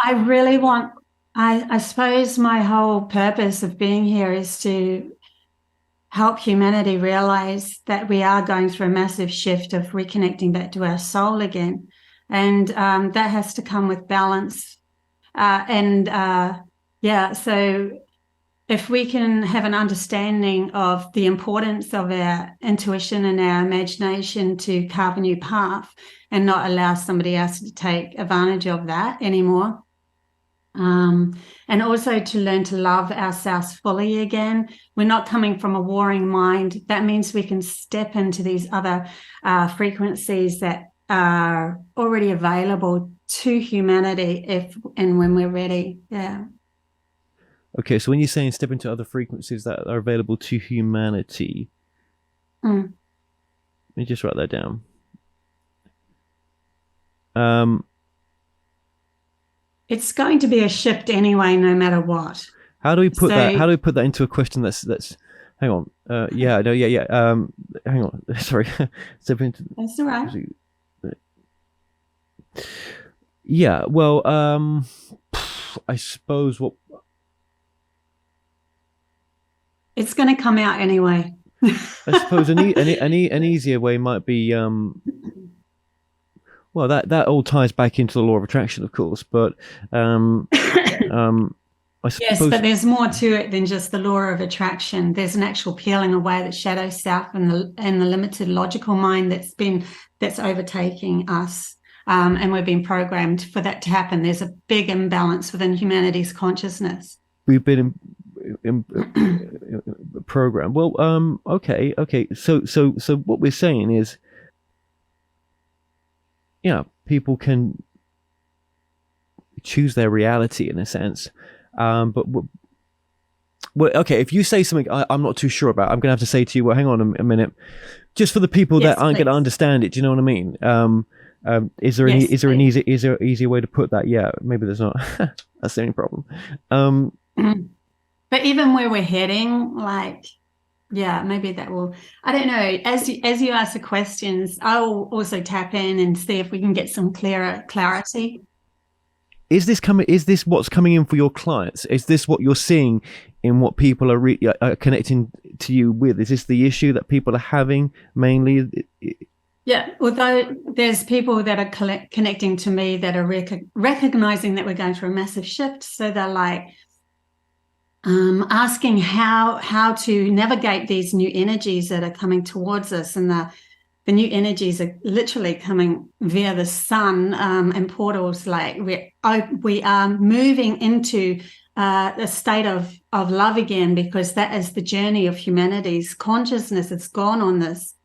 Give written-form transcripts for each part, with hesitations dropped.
I really want, I suppose my whole purpose of being here is to help humanity realize that we are going through a massive shift of reconnecting back to our soul again. And that has to come with balance. Yeah, so if we can have an understanding of the importance of our intuition and our imagination to carve a new path and not allow somebody else to take advantage of that anymore. And also to learn to love ourselves fully again. We're not coming from a warring mind. That means we can step into these other frequencies that are already available to humanity if and when we're ready. Yeah. Okay, so when you're saying step into other frequencies that are available to humanity, Mm. let me just write that down. Um, It's going to be a shift anyway, no matter what. how do we put that? So How do we put that into a question that's? Hang on. Yeah, no, yeah, yeah. Hang on. Sorry. Step into. that's all right. Yeah. Well, I suppose what. It's going to come out anyway. I suppose an easier way might be well that all ties back into the law of attraction, of course, but um I Yes, suppose but there's more to it than just the law of attraction. There's an actual peeling away that shadow self and the limited logical mind that's overtaking us. And we've been programmed for that to happen. There's a big imbalance within humanity's consciousness. we've been program. Well, okay. So what we're saying is, yeah, people can choose their reality in a sense, but well, okay. If you say something I'm not too sure about, I'm gonna have to say to you, well, hang on a minute, just for the people that Yes, aren't please. gonna understand it. Do you know what I mean? Is there any Yes, is there an please. easier way to put that? Yeah, maybe there's not. That's the only problem. Um, But even where we're heading, like, yeah, maybe that will, I don't know. As you ask the questions, I'll also tap in and see if we can get some clearer clarity. is this coming? Is this what's coming in for your clients? Is this what you're seeing in what people are connecting to you with? Is this the issue that people are having mainly? Yeah, although there's people that are connecting to me that are recognizing that we're going through a massive shift. So they're like asking how to navigate these new energies that are coming towards us, and the new energies are literally coming via the sun and portals. Like we are moving into a state of love again, because that is the journey of humanity's consciousness. It's gone on this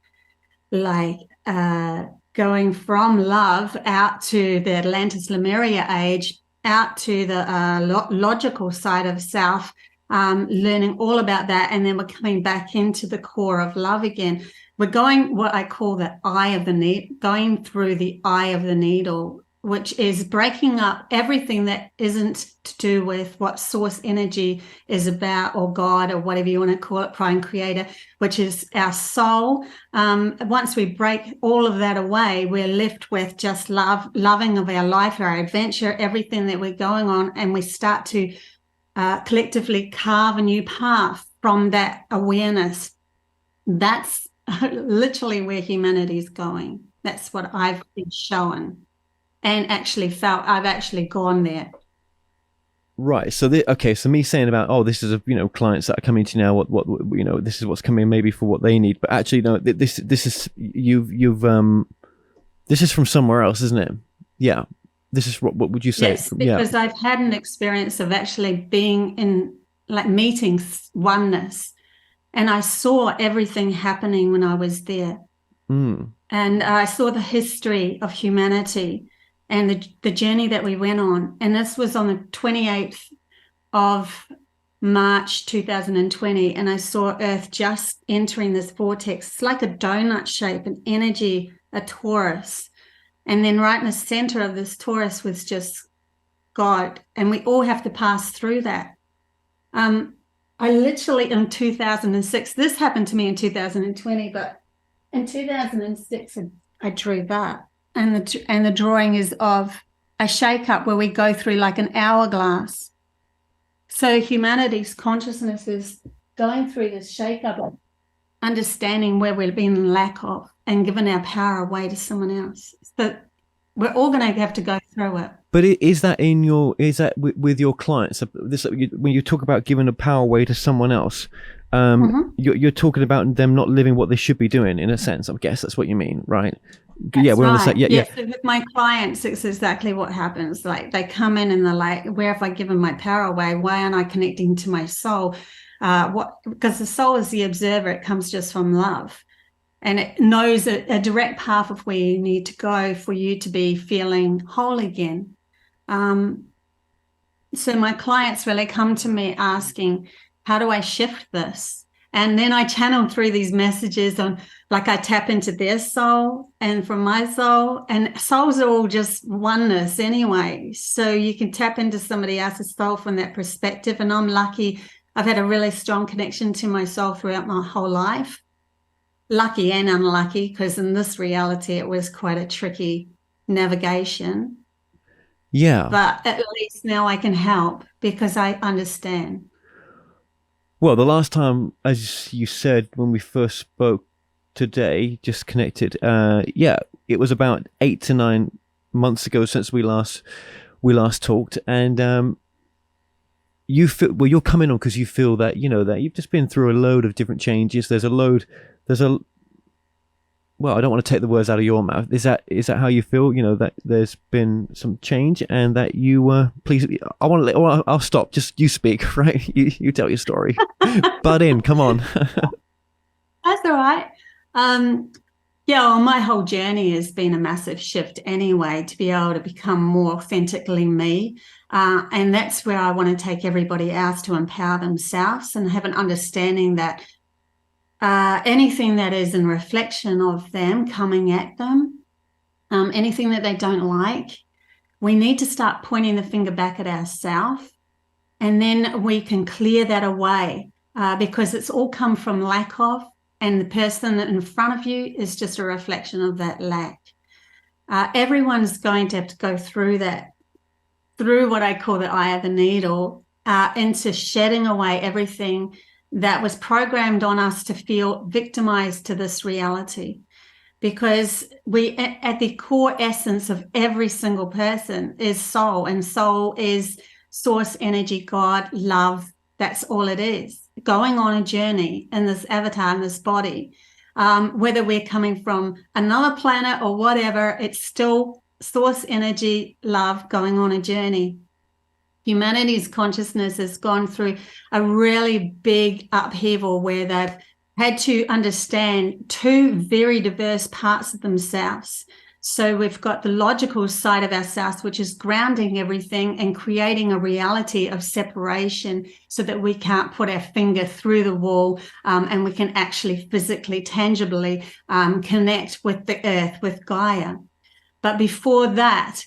like going from love out to the Atlantis Lemuria age, out to the logical side of self, learning all about that, and then we're coming back into the core of love again. We're going what I call the eye of the needle, going through the eye of the needle, which is breaking up everything that isn't to do with what source energy is about, or God, or whatever you want to call it, prime creator, which is our soul. Once we break all of that away, we're left with just loving of our life, our adventure, everything that we're going on, and we start to collectively carve a new path from that awareness. That's literally where humanity is going. That's what I've been shown and actually felt. I've actually gone there. Right. So okay. So me saying about, oh, this is clients that are coming to you now. What this is what's coming maybe for what they need. But actually, no. This is you've this is from somewhere else, isn't it? Yeah. This is what would you say? Yes, Yeah. because I've had an experience of actually being in like meeting oneness, and I saw everything happening when I was there. Mm. And I saw the history of humanity and the journey that we went on. And this was on the 28th of March 2020. And I saw Earth just entering this vortex. It's like a donut shape, an energy, a torus. And then right in the center of this torus was just God. And we all have to pass through that. I literally in 2006, this happened to me in 2020, but in 2006, I drew that, and the drawing is of a shake-up where we go through like an hourglass. So humanity's consciousness is going through this shake-up of understanding where we've been in lack of and giving our power away to someone else. But we're all going to have to go through it. But is that with your clients? When you talk about giving the power away to someone else, you're talking about them not living what they should be doing, in a sense. I guess that's what you mean, right? That's we're right. On the same. Yeah. So with my clients, it's exactly what happens. Like they come in and they're like, "Where have I given my power away? Why aren't I connecting to my soul?" Because the soul is the observer. It comes just from love. And it knows a direct path of where you need to go for you to be feeling whole again. So my clients really come to me asking, how do I shift this? And then I channel through these messages on, like I tap into their soul and from my soul. And souls are all just oneness anyway. So you can tap into somebody else's soul from that perspective. And I'm lucky. I've had a really strong connection to my soul throughout my whole life. Lucky and unlucky, because in this reality, it was quite a tricky navigation. Yeah. But at least now I can help because I understand. Well, the last time, as you said, when we first spoke today, just connected, it was about 8 to 9 months ago since we last talked. And you feel, well, you're coming on because you feel that, that you've just been through a load of different changes. Well, I don't want to take the words out of your mouth. Is that how you feel? That there's been some change, and that you please. I'll stop. Just you speak, right? You tell your story. Butt in. Come on. That's all right. Well, my whole journey has been a massive shift anyway, to be able to become more authentically me. And that's where I want to take everybody else to empower themselves and have an understanding that anything that is in reflection of them coming at them, anything that they don't like, we need to start pointing the finger back at ourselves, and then we can clear that away because it's all come from lack of, and the person in front of you is just a reflection of that lack. Everyone's going to have to go through that, through what I call the eye of the needle, into shedding away everything that was programmed on us to feel victimized to this reality. Because we, at the core essence of every single person is soul, and soul is source energy, God, love. That's all it is. Going on a journey in this avatar, in this body, whether we're coming from another planet or whatever, it's still source energy, love, going on a journey. Humanity's consciousness has gone through a really big upheaval where they've had to understand two very diverse parts of themselves. So we've got the logical side of ourselves, which is grounding everything and creating a reality of separation so that we can't put our finger through the wall, and we can actually physically, tangibly connect with the earth, with Gaia. But before that,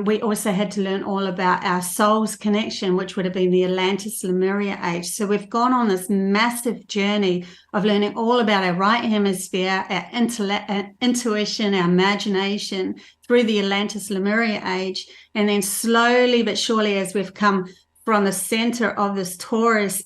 we also had to learn all about our soul's connection, which would have been the Atlantis Lemuria age. So we've gone on this massive journey of learning all about our right hemisphere, our intuition, our imagination through the Atlantis Lemuria age. And then slowly but surely, as we've come from the center of this Taurus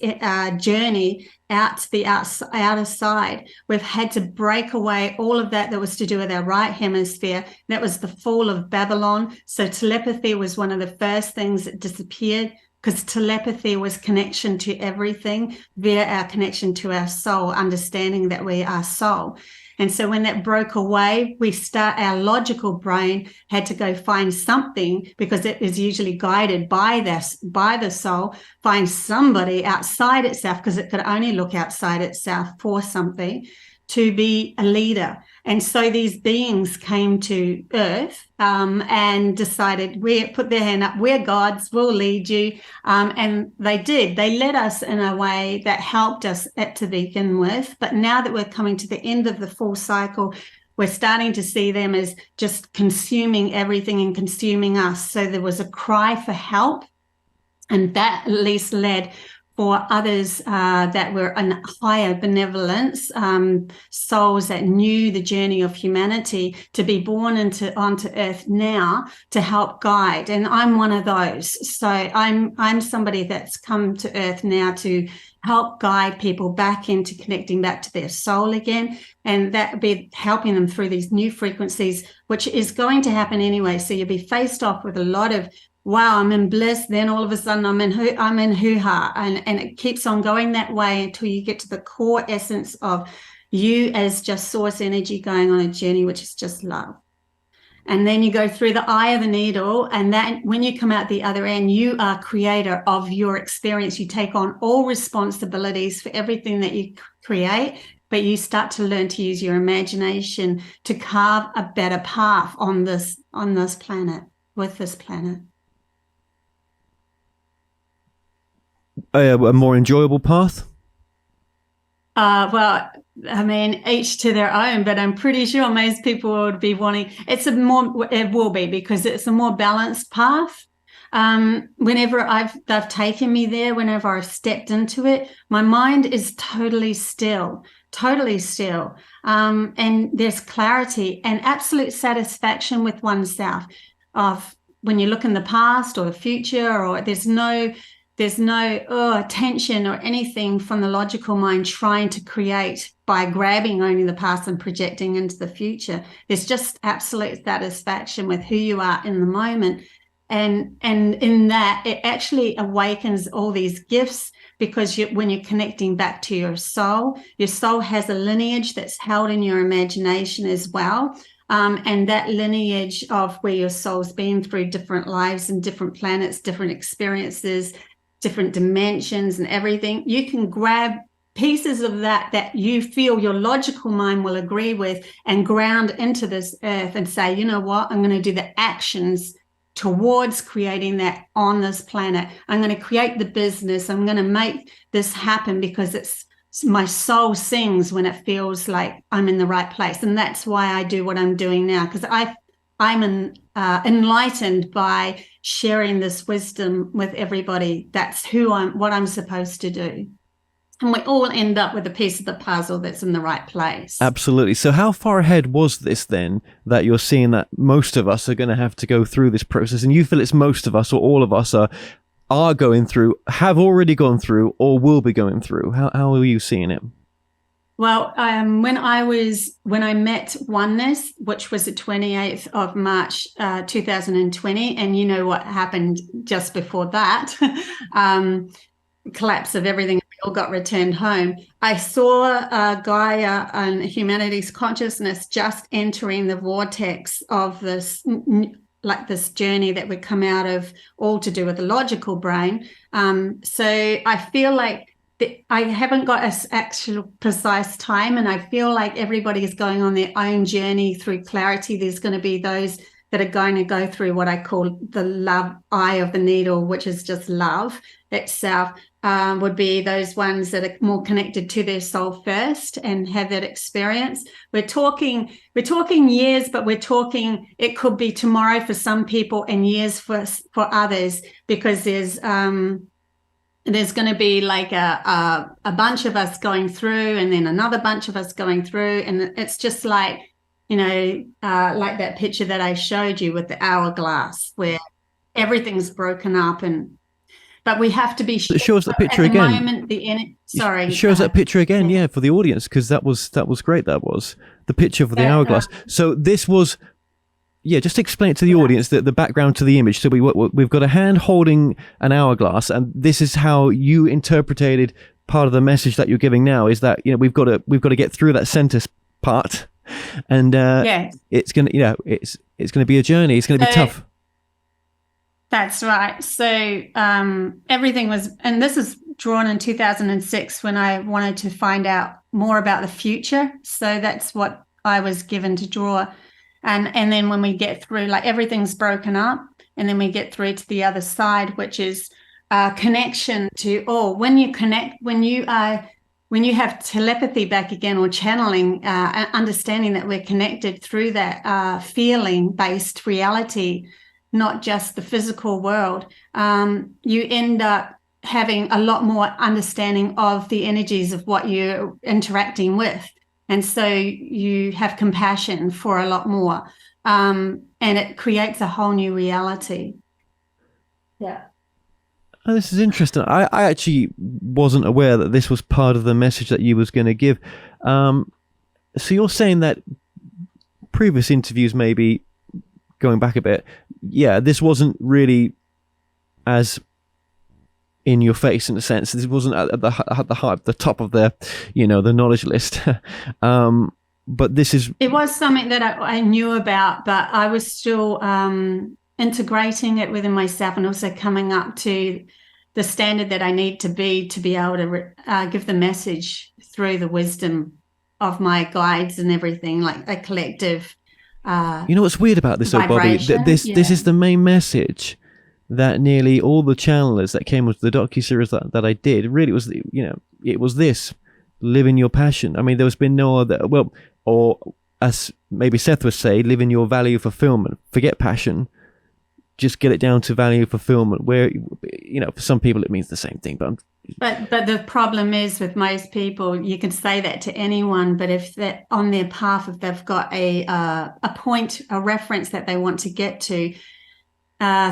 journey out to the outer side, we've had to break away all of that was to do with our right hemisphere. That was the fall of Babylon. So telepathy was one of the first things that disappeared, because telepathy was connection to everything via our connection to our soul, understanding that we are soul. And so when that broke away, our logical brain had to go find something, because it is usually guided by the soul, find somebody outside itself, because it could only look outside itself for something, to be a leader. And so these beings came to Earth and decided, put their hand up, we're gods, we'll lead you. And they did. They led us in a way that helped us to begin with. But now that we're coming to the end of the full cycle, we're starting to see them as just consuming everything and consuming us. So there was a cry for help. And that at least led for others that were in higher benevolence, souls that knew the journey of humanity, to be born onto Earth now to help guide. And I'm one of those. So I'm somebody that's come to Earth now to help guide people back into connecting back to their soul again, and that would be helping them through these new frequencies, which is going to happen anyway. So you'll be faced off with a lot of, wow, I'm in bliss, then all of a sudden I'm in hoo-ha, and it keeps on going that way until you get to the core essence of you as just source energy going on a journey, which is just love. And then you go through the eye of the needle, and that when you come out the other end, you are creator of your experience. You take on all responsibilities for everything that you create, but you start to learn to use your imagination to carve a better path on this planet, with this planet. A more enjoyable path? Well, I mean, each to their own, but I'm pretty sure most people would be wanting, it will be, because it's a more balanced path. Whenever they've taken me there, whenever I've stepped into it, my mind is totally still. And there's clarity and absolute satisfaction with oneself. Of when you look in the past or the future, or there's no tension or anything from the logical mind trying to create by grabbing only the past and projecting into the future. There's just absolute satisfaction with who you are in the moment. And in that, it actually awakens all these gifts, because when you're connecting back to your soul has a lineage that's held in your imagination as well. And that lineage of where your soul's been through different lives and different planets, different experiences, different dimensions and everything, you can grab pieces of that you feel your logical mind will agree with and ground into this earth and say, you know what, I'm going to do the actions towards creating that on this planet. I'm going to create the business. I'm going to make this happen because it's my soul sings when it feels like I'm in the right place. And that's why I do what I'm doing now, because I'm enlightened by sharing this wisdom with everybody. That's what I'm supposed to do. And we all end up with a piece of the puzzle that's in the right place. Absolutely. So how far ahead was this then, that you're seeing that most of us are going to have to go through this process, and you feel it's most of us or all of us are going through, have already gone through, or will be going through? How are you seeing it? Well, when I met Oneness, which was the 28th of March, 2020, and you know what happened just before that, collapse of everything, we all got returned home. I saw Gaia and humanities consciousness just entering the vortex of this, like this journey that would come out of, all to do with the logical brain. So I feel like I haven't got an actual precise time, and I feel like everybody is going on their own journey through clarity. There's going to be those that are going to go through what I call the love eye of the needle, which is just love itself. Would be those ones that are more connected to their soul first and have that experience. We're talking years, but we're talking, it could be tomorrow for some people and years for others, because there's going to be like a bunch of us going through, and then another bunch of us going through, and it's just like, like that picture that I showed you with the hourglass, where everything's broken up. But we have to be sure. It shows that picture at the again. Moment, It shows that picture again, yeah, for the audience, because that was great. That was the picture for the hourglass. So this was, just explain it to the audience, the background to the image. So we've got a hand holding an hourglass, and this is how you interpreted part of the message that you're giving now. Is that we've got to get through that center part, and it's gonna it's gonna be a journey. It's gonna be tough. That's right. So everything was, and this is drawn in 2006 when I wanted to find out more about the future. So that's what I was given to draw. And then when we get through, like, everything's broken up, and then we get through to the other side, which is connection to all. When you connect, when you have telepathy back again, or channeling, understanding that we're connected through that feeling-based reality, not just the physical world, you end up having a lot more understanding of the energies of what you're interacting with. And so you have compassion for a lot more. And it creates a whole new reality. Yeah. Oh, this is interesting. I actually wasn't aware that this was part of the message that you was going to give. So you're saying that previous interviews, maybe going back a bit, yeah, this wasn't really as in your face in a sense. This wasn't at the top of the, the knowledge list. But this is. It was something that I knew about, but I was still integrating it within myself and also coming up to the standard that I need to be able to give the message through the wisdom of my guides and everything, like a collective. What's weird about this, Bobbie? This is the main message that nearly all the channelers that came with the docuseries that I did really was, it was this: live in your passion. I mean, there's been no other. Well, or as maybe Seth would say, live in your value fulfillment. Forget passion. Just get it down to value fulfillment, where, for some people it means the same thing. But the problem is with most people, you can say that to anyone, but if they're on their path, if they've got a point, a reference that they want to get to,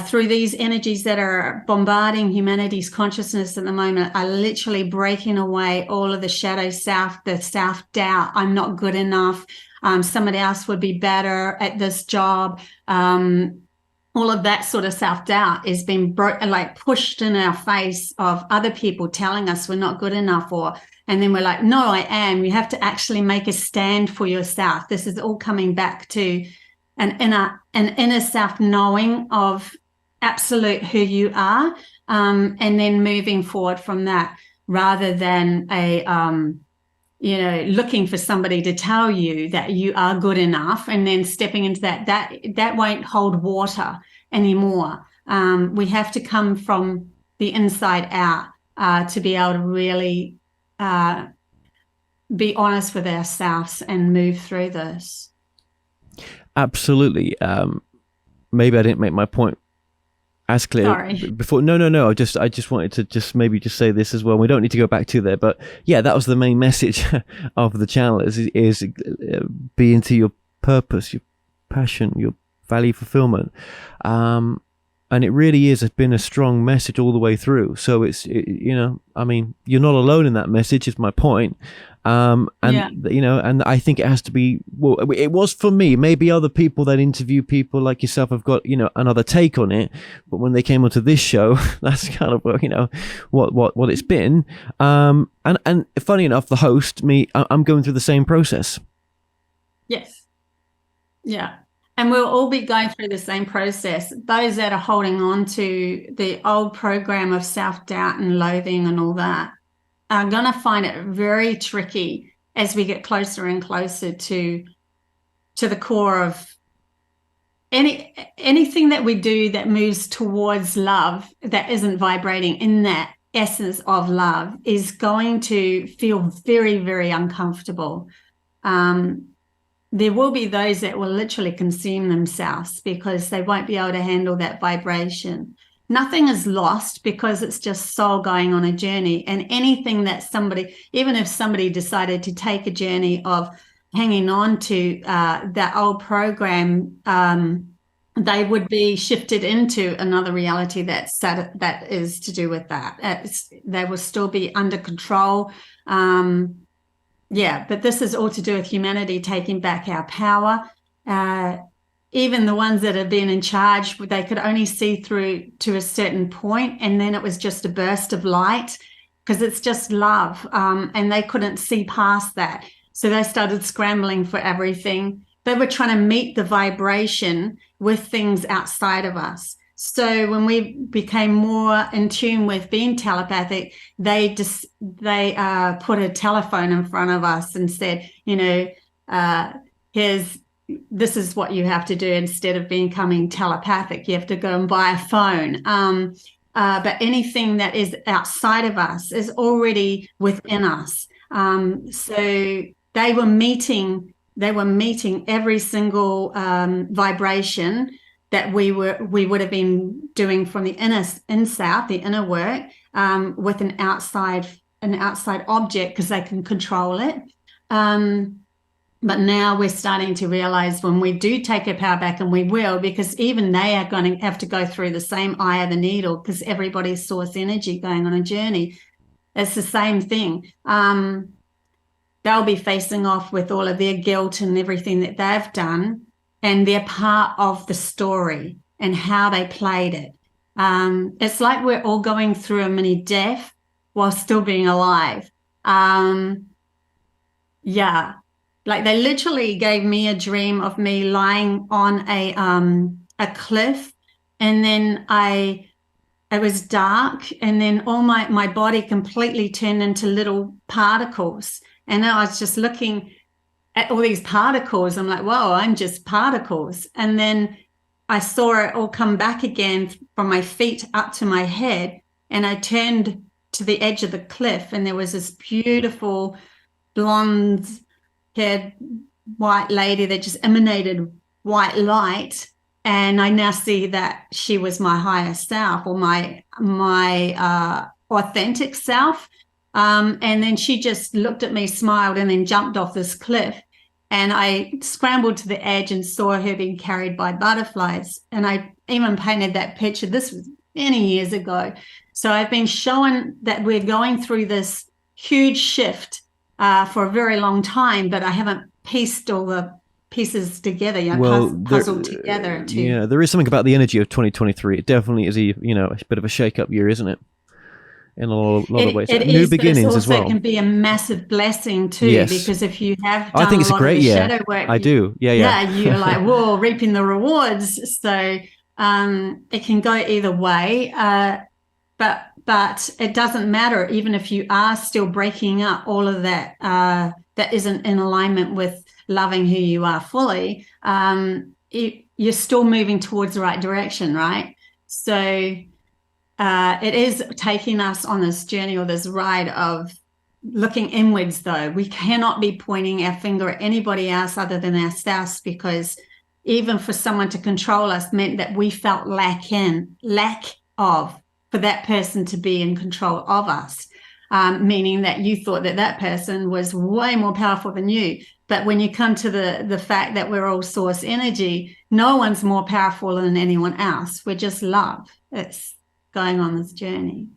through these energies that are bombarding humanity's consciousness at the moment, are literally breaking away all of the shadow self, the self-doubt. I'm not good enough. Somebody else would be better at this job. All of that sort of self-doubt is being pushed in our face of other people telling us we're not good enough, and then we're like, no, I am. You have to actually make a stand for yourself. This is all coming back to an inner self knowing of absolute who you are, and then moving forward from that, rather than looking for somebody to tell you that you are good enough and then stepping into that won't hold water anymore. We have to come from the inside out to be able to really be honest with ourselves and move through this. Absolutely. Maybe I didn't make my point as clear. Sorry. Before. No. I just wanted to just say this as well. We don't need to go back to there, but yeah, that was the main message of the channel: is be into your purpose, your passion, your value fulfillment. And it really has been a strong message all the way through. So I mean, you're not alone in that message, is my point. And I think it has to be, well, it was for me. Maybe other people that interview people like yourself have got, another take on it. But when they came onto this show, that's kind of, what it's been. And funny enough, the host, I'm going through the same process. Yes. Yeah. And we'll all be going through the same process. Those that are holding on to the old program of self-doubt and loathing and all that are going to find it very tricky as we get closer and closer to the core of anything that we do that moves towards love, that isn't vibrating in that essence of love, is going to feel very, very uncomfortable. There will be those that will literally consume themselves because they won't be able to handle that vibration. Nothing is lost because it's just soul going on a journey. And anything that even if somebody decided to take a journey of hanging on to that old program, they would be shifted into another reality that is to do with that. They will still be under control. Yeah, but this is all to do with humanity taking back our power. Even the ones that have been in charge, they could only see through to a certain point, and then it was just a burst of light because it's just love, and they couldn't see past that. So they started scrambling for everything. They were trying to meet the vibration with things outside of us. So when we became more in tune with being telepathic, they put a telephone in front of us and said, this is what you have to do. Instead of becoming telepathic, you have to go and buy a phone. But anything that is outside of us is already within us. So they were meeting every single vibration that we would have been doing from the inside, the inner work, with an outside object because they can control it. But now we're starting to realize when we do take our power back, and we will, because even they are going to have to go through the same eye of the needle, because everybody's source energy going on a journey. It's the same thing. They'll be facing off with all of their guilt and everything that they've done, and they're part of the story and how they played it. It's like we're all going through a mini death while still being alive. Yeah. Like they literally gave me a dream of me lying on a cliff, and then it was dark, and then all my body completely turned into little particles. And I was just looking at all these particles. I'm like, whoa, I'm just particles. And then I saw it all come back again from my feet up to my head, and I turned to the edge of the cliff, and there was this beautiful blonde haired white lady that just emanated white light, and I now see that she was my higher self, or my authentic self. And then she just looked at me, smiled, and then jumped off this cliff, and I scrambled to the edge and saw her being carried by butterflies. And I even painted that picture. This was many years ago. So I've been shown that we're going through this huge shift for a very long time, but I haven't pieced all the pieces together, puzzled together. Yeah, there is something about the energy of 2023. It definitely is a bit of a shake-up year, isn't it? In a lot of ways. New beginnings as well. It can be a massive blessing too, because if you have done I think it's a great year. Shadow work, I do. Yeah. You're like, whoa, reaping the rewards. So it can go either way. But it doesn't matter, even if you are still breaking up all of that that isn't in alignment with loving who you are fully. You're still moving towards the right direction, right? So it is taking us on this journey or this ride of looking inwards, though. We cannot be pointing our finger at anybody else other than ourselves, because even for someone to control us meant that we felt lack of for that person to be in control of us, meaning that you thought that person was way more powerful than you. But when you come to the fact that we're all source energy, no one's more powerful than anyone else. We're just love. It's going on this journey.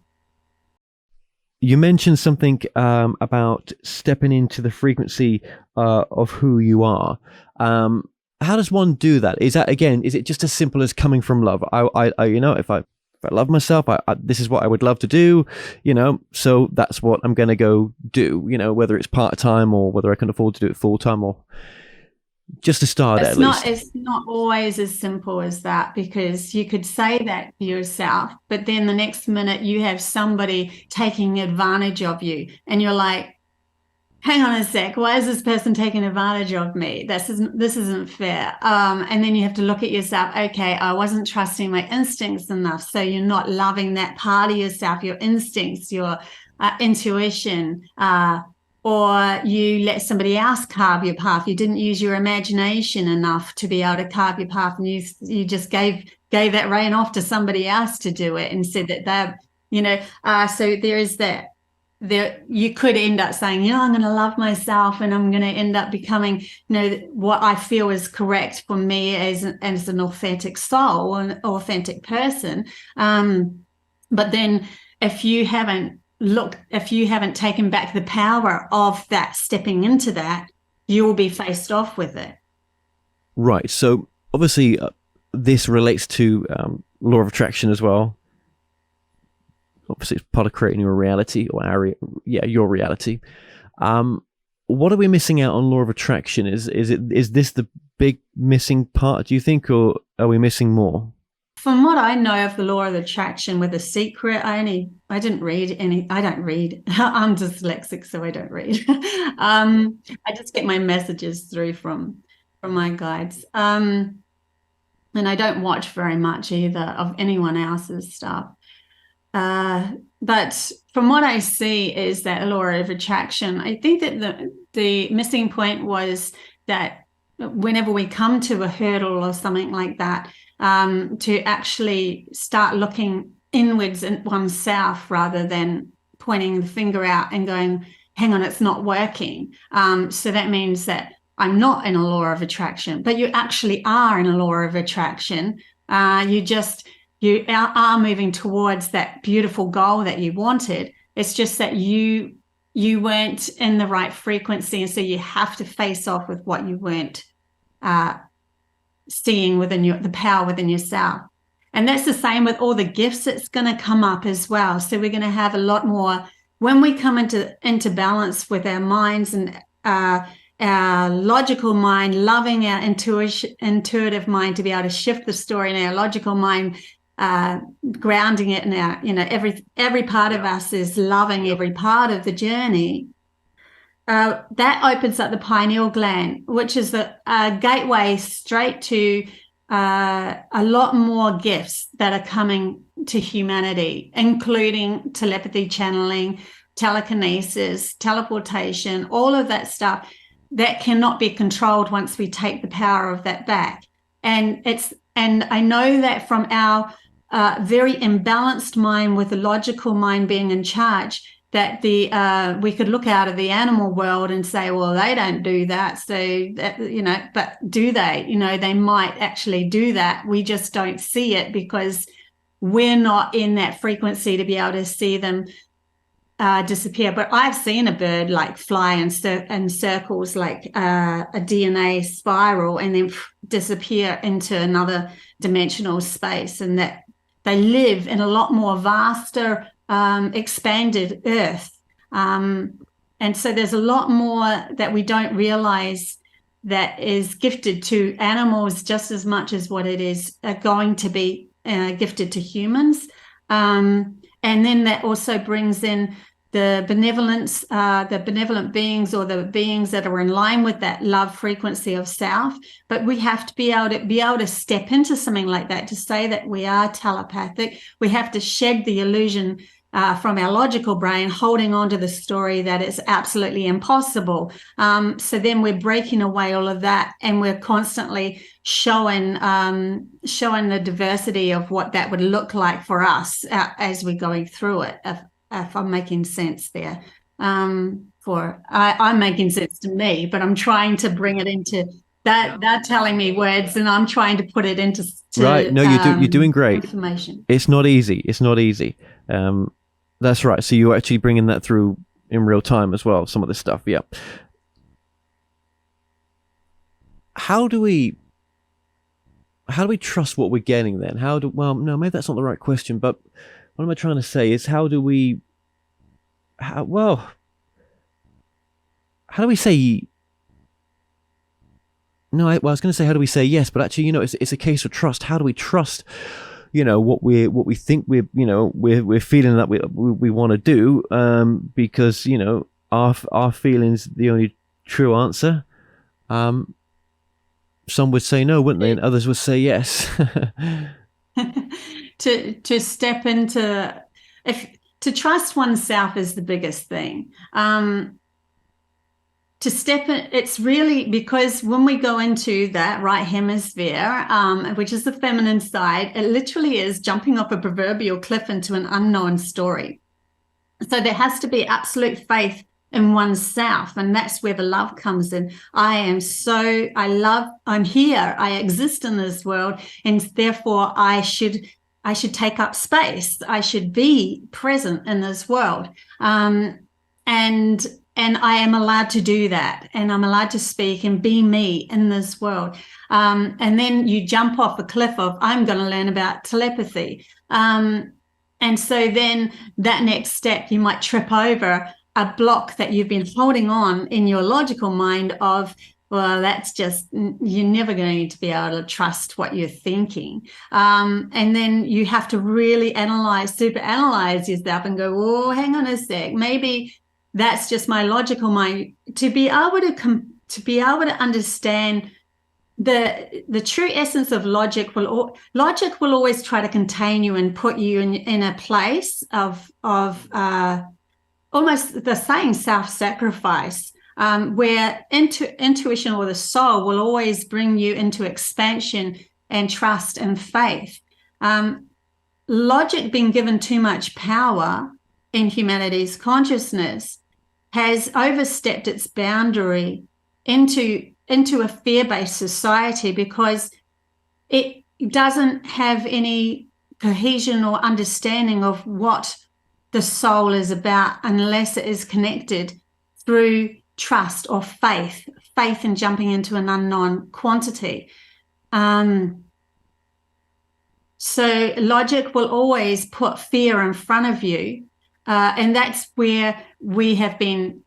You mentioned something about stepping into the frequency of who you are. How does one do that? Is it just as simple as coming from love? If I love myself, this is what I would love to do, so that's what I'm going to go do, whether it's part-time or whether I can afford to do it full-time, or just to start at least. It's not always as simple as that, because you could say that to yourself, but then the next minute you have somebody taking advantage of you, and you're like, hang on a sec, why is this person taking advantage of me? This isn't fair. And then you have to look at yourself, okay, I wasn't trusting my instincts enough. So you're not loving that part of yourself, your instincts, your intuition, or you let somebody else carve your path. You didn't use your imagination enough to be able to carve your path, and you just gave that rein off to somebody else to do it, and said that they're, so there is that. There, you could end up saying, I'm going to love myself, and I'm going to end up becoming, what I feel is correct for me as an authentic soul, an authentic person. But then if you haven't taken back the power of that, stepping into that, you will be faced off with it. Right. So obviously this relates to law of attraction as well. Obviously, it's part of creating your reality, or your reality. What are we missing out on law of attraction? Is this the big missing part, do you think, or are we missing more? From what I know of the law of attraction with The Secret, I didn't read any. I don't read. I'm dyslexic, so I don't read. I just get my messages through from my guides. And I don't watch very much either of anyone else's stuff. But from what I see is that law of attraction, I think that the missing point was that whenever we come to a hurdle or something like that, to actually start looking inwards in oneself rather than pointing the finger out and going, hang on, it's not working. So that means that I'm not in a law of attraction, but you actually are in a law of attraction. You are moving towards that beautiful goal that you wanted. It's just that you weren't in the right frequency, and so you have to face off with what you weren't seeing within the power within yourself. And that's the same with all the gifts that's going to come up as well. So we're going to have a lot more when we come into balance with our minds and our logical mind, loving our intuitive mind to be able to shift the story, and our logical mind grounding it in our, every part of us is loving every part of the journey. That opens up the pineal gland, which is the gateway straight to a lot more gifts that are coming to humanity, including telepathy, channeling, telekinesis, teleportation, all of that stuff that cannot be controlled once we take the power of that back. And I know that from our very imbalanced mind, with the logical mind being in charge, that we could look out of the animal world and say, well, they don't do that. So that, but do they? They might actually do that. We just don't see it because we're not in that frequency to be able to see them disappear. But I've seen a bird like fly in circles, like a DNA spiral, and then disappear into another dimensional space, and that they live in a lot more vaster expanded earth, and so there's a lot more that we don't realize that is gifted to animals just as much as what it is going to be gifted to humans, and then that also brings in the benevolent beings, or the beings that are in line with that love frequency of self. But we have to be able to step into something like that to say that we are telepathic. We have to shed the illusion from our logical brain, holding on to the story that it's absolutely impossible. So then we're breaking away all of that, and we're constantly showing the diversity of what that would look like for us as we're going through it. If I'm making sense there, I'm making sense to me, but I'm trying to bring it into that. They're telling me words, and I'm trying to put it into right. No, you're doing great. Information. It's not easy. That's right. So you're actually bringing that through in real time as well. Some of this stuff, yeah. How do we trust what we're getting then? Well, no, maybe that's not the right question, but what am I trying to say is how do we say no? I was going to say how do we say yes, but actually, it's a case of trust. How do we trust, what we think we're feeling that we want to do, because our feelings the only true answer. Some would say no, wouldn't they? And others would say yes. To step into, to trust oneself is the biggest thing. To step in, it's really because when we go into that right hemisphere, which is the feminine side, it literally is jumping off a proverbial cliff into an unknown story. So there has to be absolute faith in oneself, and that's where the love comes in. I'm here, I exist in this world, and therefore I should take up space. I should be present in this world, and I am allowed to do that, and I'm allowed to speak and be me in this world. And then you jump off a cliff of, I'm going to learn about telepathy. And so then that next step, you might trip over a block that you've been holding on in your logical mind of, well, that's just, you're never going to be able to trust what you're thinking. And then you have to really super analyze yourself and go, oh, hang on a sec, maybe that's just my logical mind. To be able to understand the true essence of logic will always try to contain you and put you in a place of almost the saying self-sacrifice, where intuition or the soul will always bring you into expansion and trust and faith. Logic being given too much power in humanity's consciousness has overstepped its boundary into a fear-based society, because it doesn't have any cohesion or understanding of what the soul is about unless it is connected through trust or faith in jumping into an unknown quantity. So logic will always put fear in front of you, and that's where we have been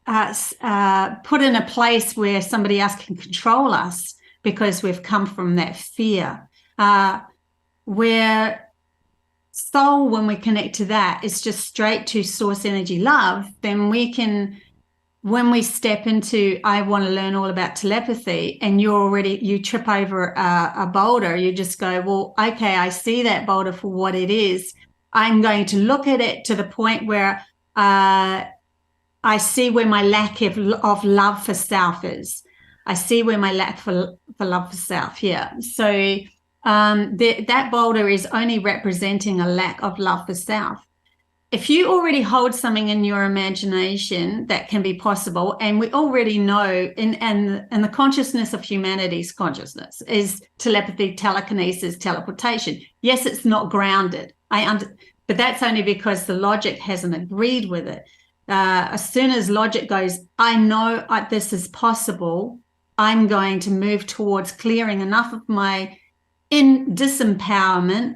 put in a place where somebody else can control us, because we've come from that fear. Where soul, when we connect to that, is just straight to source energy love, then we can, when we step into, I want to learn all about telepathy, and you trip over a boulder, you just go, well, okay, I see that boulder for what it is. I'm going to look at it to the point where I see where my lack of love for self is. I see where my lack for love for self, yeah. So that boulder is only representing a lack of love for self. If you already hold something in your imagination that can be possible, and we already know, and the consciousness of humanity's consciousness is telepathy, telekinesis, teleportation. Yes, it's not grounded. But that's only because the logic hasn't agreed with it. As soon as logic goes, I know this is possible, I'm going to move towards clearing enough of my disempowerment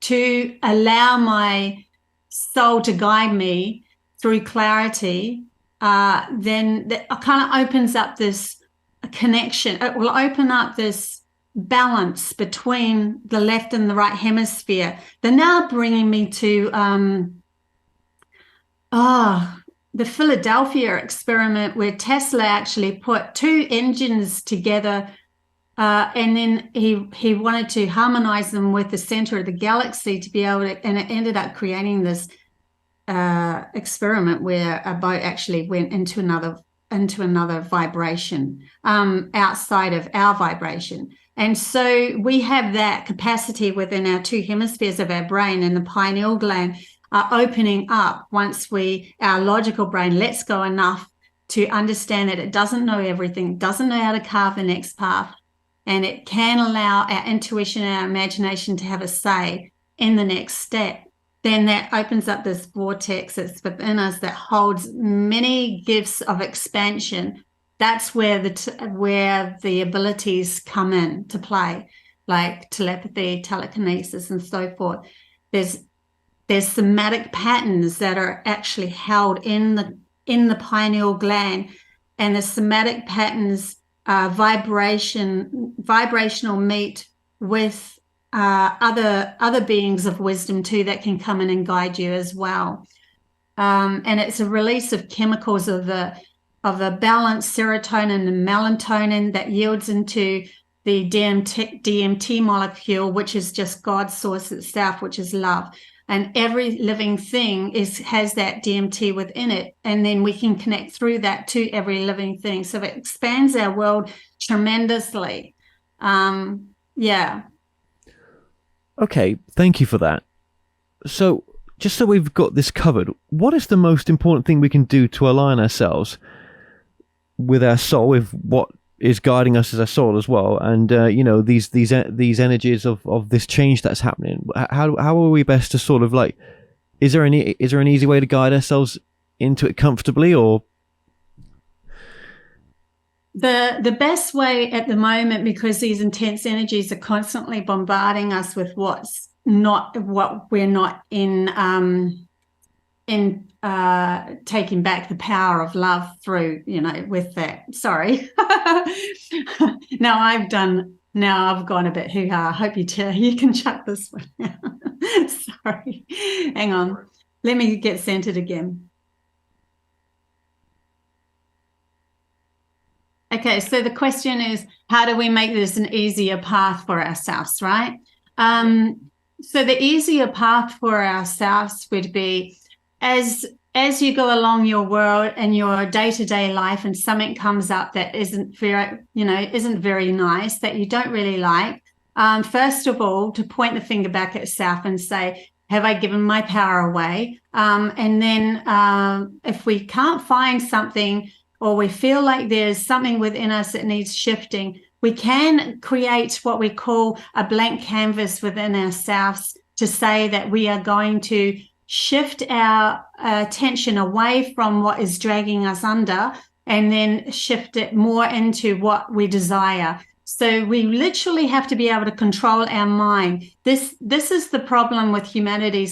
to allow my soul to guide me through clarity, then that kind of opens up this connection. It will open up this balance between the left and the right hemisphere. They're now bringing me to the Philadelphia experiment, where Tesla actually put two engines together, and then he wanted to harmonize them with the center of the galaxy to be able to, and it ended up creating this experiment where a boat actually went into another vibration outside of our vibration. And so we have that capacity within our two hemispheres of our brain, and the pineal gland are opening up once our logical brain lets go enough to understand that it doesn't know everything, doesn't know how to carve the next path, and it can allow our intuition and our imagination to have a say in the next step. Then that opens up this vortex that's within us that holds many gifts of expansion. That's where the abilities come in to play, like telepathy, telekinesis, and so forth. There's somatic patterns that are actually held in the pineal gland, and the somatic patterns vibrational meet with other beings of wisdom too that can come in and guide you as well. And it's a release of chemicals of the balanced serotonin and melatonin that yields into the DMT molecule, which is just God's source itself, which is love. And every living thing has that DMT within it. And then we can connect through that to every living thing. So it expands our world tremendously. Yeah. Okay, thank you for that. So just so we've got this covered, what is the most important thing we can do to align ourselves with our soul, with what is guiding us as our soul as well, and these energies of this change that's happening? How are we best to sort of like? Is there an easy way to guide ourselves into it comfortably, or? The best way at the moment, because these intense energies are constantly bombarding us with what we're not in taking back the power of love through, with that. Sorry. Now I've gone a bit hoo-ha. I hope you can chuck this one out. Sorry. Hang on. Let me get centered again. Okay, so the question is, how do we make this an easier path for ourselves, right? So the easier path for ourselves would be, as as you go along your world and your day-to-day life, and something comes up that isn't very nice, that you don't really like, first of all, to point the finger back at yourself and say, have I given my power away? And then if we can't find something, or we feel like there's something within us that needs shifting, we can create what we call a blank canvas within ourselves to say that we are going to shift our attention away from what is dragging us under, and then shift it more into what we desire. So we literally have to be able to control our mind. This is the problem with humanity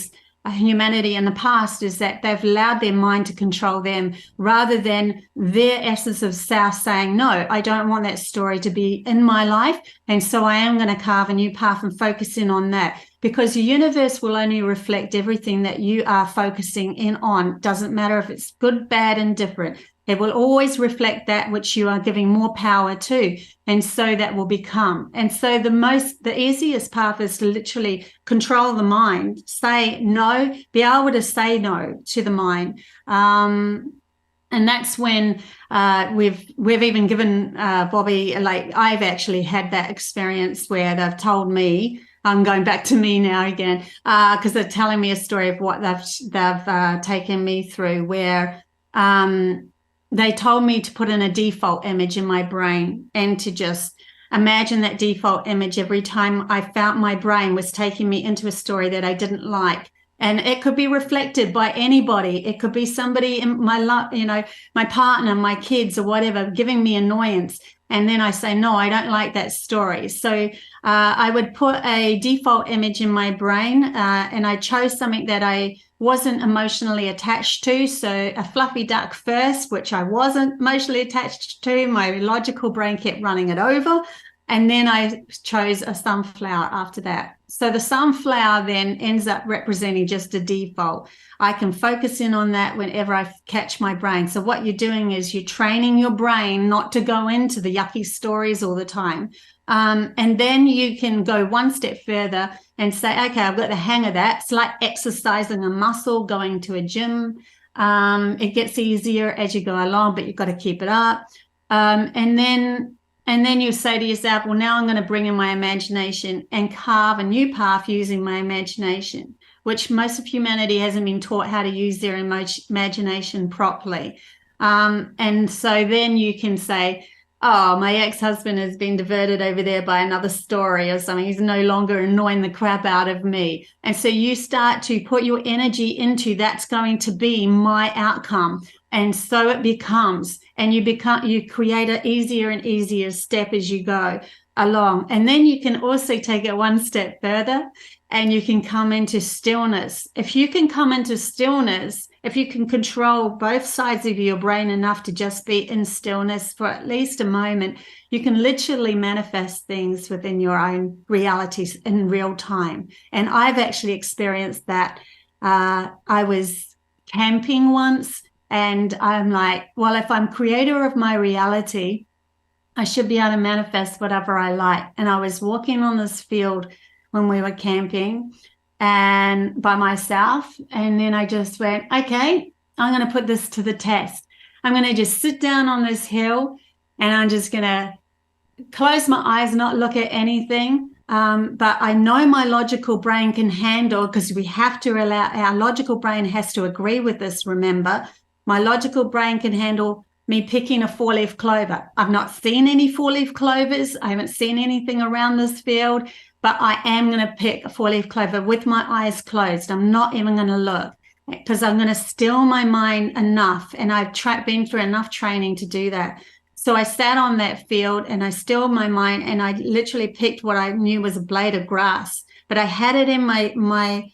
in the past, is that they've allowed their mind to control them rather than their essence of self saying, no, I don't want that story to be in my life. And so I am going to carve a new path and focus in on that, because the universe will only reflect everything that you are focusing in on. Doesn't matter if it's good, bad, and different. It will always reflect that which you are giving more power to. And so that will become. And so the easiest path is to literally control the mind, say no, be able to say no to the mind. And that's when we've even given Bobbie, like I've actually had that experience where they've told me, I'm going back to me now again, because they're telling me a story of what they've taken me through, where they told me to put in a default image in my brain and to just imagine that default image every time I felt my brain was taking me into a story that I didn't like. And it could be reflected by anybody. It could be somebody in my my partner, my kids, or whatever, giving me annoyance. And then I say, no, I don't like that story. So I would put a default image in my brain, and I chose something that I wasn't emotionally attached to. So a fluffy duck first, which I wasn't emotionally attached to. My logical brain kept running it over. And then I chose a sunflower after that. So the sunflower then ends up representing just a default. I can focus in on that whenever I catch my brain. So what you're doing is you're training your brain not to go into the yucky stories all the time. And then you can go one step further and say, okay, I've got the hang of that. It's like exercising a muscle, going to a gym. It gets easier as you go along, but you've got to keep it up. And then you say to yourself, well, now I'm going to bring in my imagination and carve a new path using my imagination, which most of humanity hasn't been taught how to use their imagination properly. And so then you can say, oh, my ex-husband has been diverted over there by another story or something. He's no longer annoying the crap out of me. And so you start to put your energy into that's going to be my outcome. And so it becomes, and you create an easier and easier step as you go along. And then you can also take it one step further, and you can come into stillness. If you can come into stillness, if you can control both sides of your brain enough to just be in stillness for at least a moment, you can literally manifest things within your own realities in real time. And I've actually experienced that. I was camping once, and I'm like, well, if I'm creator of my reality, I should be able to manifest whatever I like. And I was walking on this field when we were camping and by myself. And then I just went, okay, I'm going to put this to the test. I'm going to just sit down on this hill, and I'm just going to close my eyes, not look at anything. But I know my logical brain can handle, because we have to allow, our logical brain has to agree with this, remember. My logical brain can handle me picking a four-leaf clover. I've not seen any four-leaf clovers. I haven't seen anything around this field, but I am going to pick a four-leaf clover with my eyes closed. I'm not even going to look, because I'm going to still my mind enough, and I've been through enough training to do that. So I sat on that field and I stilled my mind, and I literally picked what I knew was a blade of grass, but I had it in my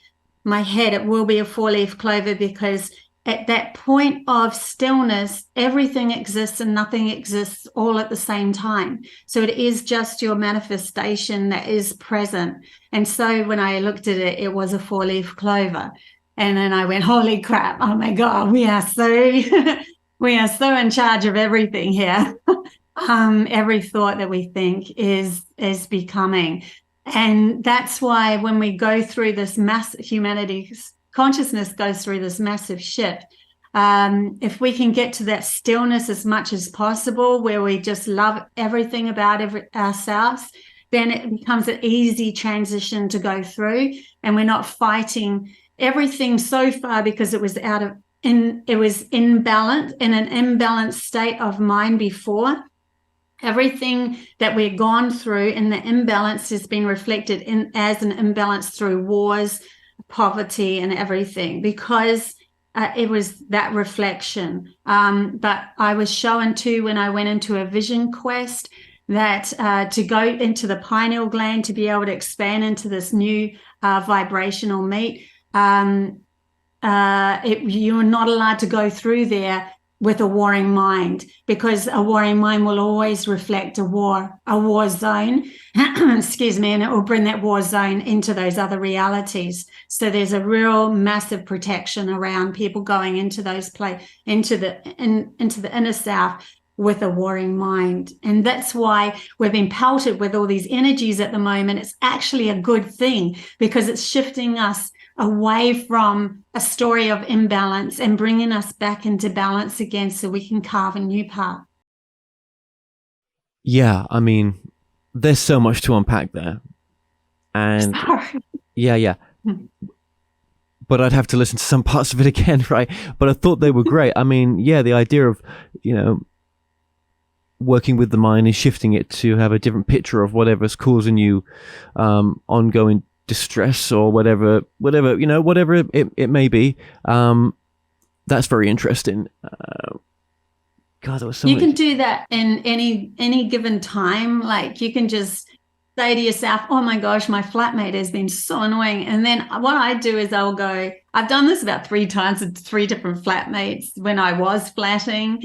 head, it will be a four-leaf clover, because at that point of stillness, everything exists and nothing exists all at the same time. So it is just your manifestation that is present. And so when I looked at it, it was a four-leaf clover. And then I went, holy crap, oh my God, we are so in charge of everything here. Every thought that we think is becoming. And that's why when we go through this humanity's consciousness goes through this massive shift, If we can get to that stillness as much as possible, where we just love everything about ourselves, then it becomes an easy transition to go through, and we're not fighting everything so far because it was imbalanced, in an imbalanced state of mind before. Everything that we've gone through in the imbalance has been reflected as an imbalance through wars, poverty, and everything, because it was that reflection. But I was shown too, when I went into a vision quest, that to go into the pineal gland, to be able to expand into this new vibrational meat, you're not allowed to go through there with a warring mind, because a warring mind will always reflect a war zone, excuse me, and it will bring that war zone into those other realities. So there's a real massive protection around people going into those into the inner self with a warring mind. And that's why we've been pelted with all these energies at the moment. It's actually a good thing, because it's shifting us away from a story of imbalance and bringing us back into balance again, so we can carve a new path. Yeah, I mean, there's so much to unpack there. And yeah. But I'd have to listen to some parts of it again, right? But I thought they were great. I mean, yeah, the idea of, working with the mind and shifting it to have a different picture of whatever's causing you ongoing distress, or whatever it may be. That's very interesting. God, there was so you much. can do that in any given time. Like, you can just say to yourself, oh my gosh, my flatmate has been so annoying. And then what I do is I've done this about 3 times with 3 different flatmates when I was flatting.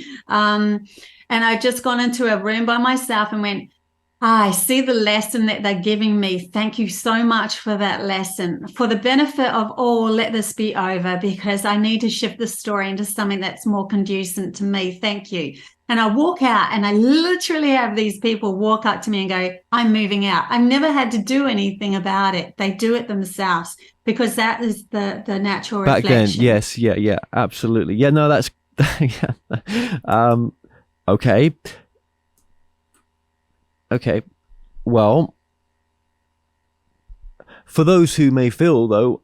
And I've just gone into a room by myself and went, I see the lesson that they're giving me. Thank you so much for that lesson. For the benefit of all, let this be over, because I need to shift the story into something that's more conducive to me. Thank you. And I walk out, and I literally have these people walk up to me and go, I'm moving out. I've never had to do anything about it. They do it themselves, because that is the natural Back reflection. then, yes, yeah, absolutely. Yeah, no, that's yeah. Okay. Well, for those who may feel though,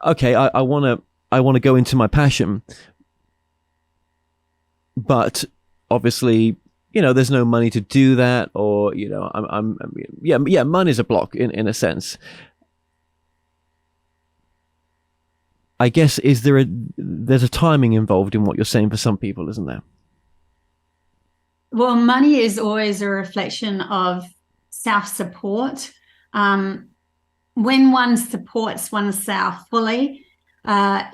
okay, I want to go into my passion, but obviously, there's no money to do that, or money's a block in a sense. I guess there's a timing involved in what you're saying for some people, isn't there? Well, money is always a reflection of self-support. When one supports oneself fully